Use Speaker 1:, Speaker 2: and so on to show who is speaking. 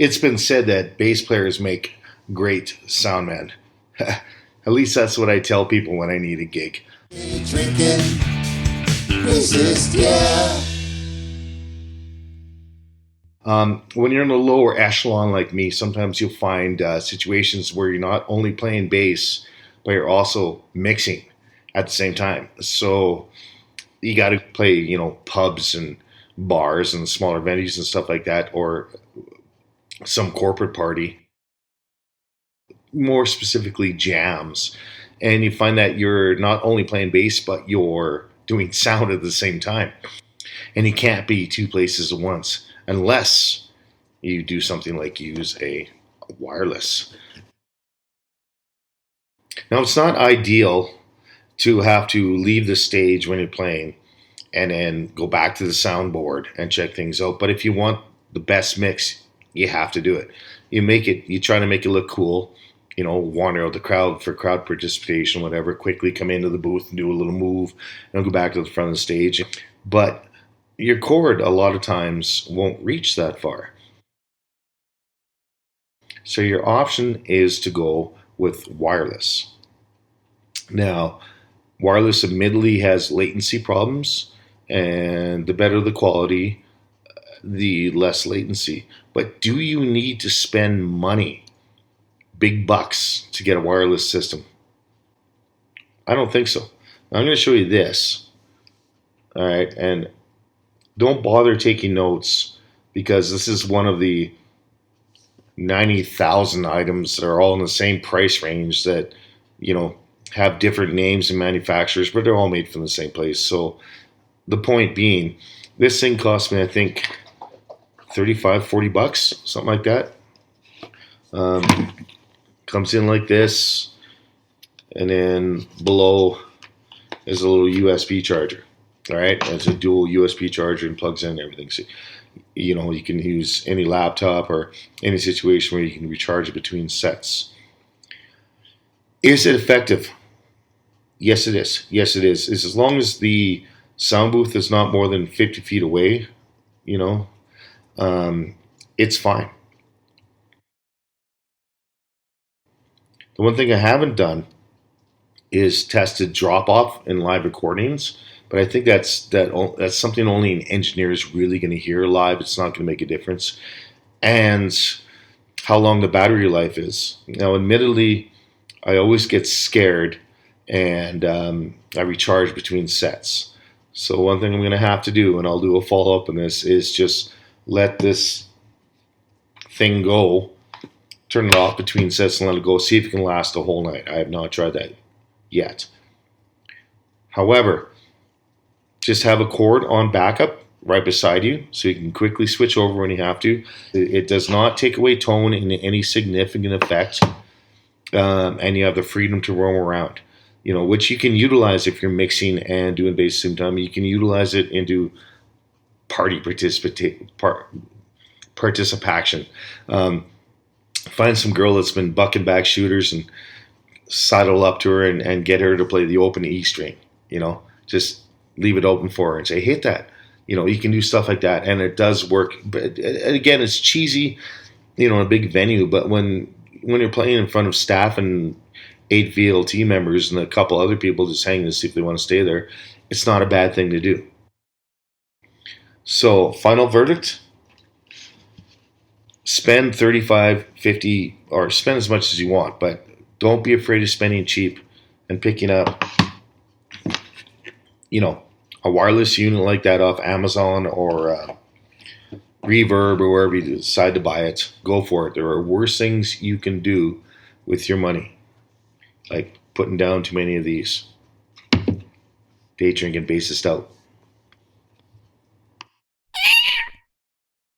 Speaker 1: It's been said that bass players make great sound men. At least that's what I tell people when I need a gig.
Speaker 2: Drinking, resist, yeah.
Speaker 1: When you're in the lower echelon like me, sometimes you'll find situations where you're not only playing bass, but you're also mixing at the same time. So you got to play, pubs and bars and smaller venues and stuff like that, or some corporate party, more specifically jams. And you find that you're not only playing bass, but you're doing sound at the same time. And you can't be two places at once unless you do something like use a wireless. Now, it's not ideal to have to leave the stage when you're playing and then go back to the soundboard and check things out. But if you want the best mix, you have to do it. You try to make it look cool, wander out the crowd for crowd participation, whatever, quickly come into the booth and do a little move and go back to the front of the stage. But your cord a lot of times won't reach that far. So your option is to go with wireless. Now, wireless admittedly has latency problems, and the better the quality, the less latency. But do you need to spend money, big bucks, to get a wireless system? I don't think so. I'm going to show you this. All right, and don't bother taking notes because this is one of the 90,000 items that are all in the same price range that, have different names and manufacturers, but they're all made from the same place. So the point being, this thing cost me, I think, 35, 40 bucks, something like that. Comes in like this, and then below is a little USB charger. All right, it's a dual USB charger and plugs in and everything. So, you can use any laptop or any situation where you can recharge it between sets. Is it effective? Yes, it is. Yes, it is. It's as long as the sound booth is not more than 50 feet away, it's fine. The one thing I haven't done is tested drop off in live recordings, but I think that's something only an engineer is really going to hear live. It's not going to make a difference, and how long the battery life is. Now, admittedly, I always get scared, and I recharge between sets. So one thing I'm going to have to do, and I'll do a follow up on this, is just let this thing go, turn it off between sets and let it go, see if it can last the whole night. I have not tried that yet. However, just have a cord on backup right beside you so you can quickly switch over when you have to. It does not take away tone in any significant effect, and you have the freedom to roam around, which you can utilize if you're mixing and doing bass at the same time. You can utilize it into party participation. Find some girl that's been bucking back shooters and sidle up to her and get her to play the open E string. Just leave it open for her and say, hit that. You can do stuff like that, and it does work. But again, it's cheesy, in a big venue. But when you're playing in front of staff and 8 VLT members and a couple other people just hanging to see if they want to stay there, it's not a bad thing to do. So, final verdict: spend 35, 50, or spend as much as you want, but don't be afraid of spending cheap and picking up, a wireless unit like that off Amazon or Reverb or wherever you decide to buy it. Go for it. There are worse things you can do with your money, like putting down too many of these. Day drinking bassist out.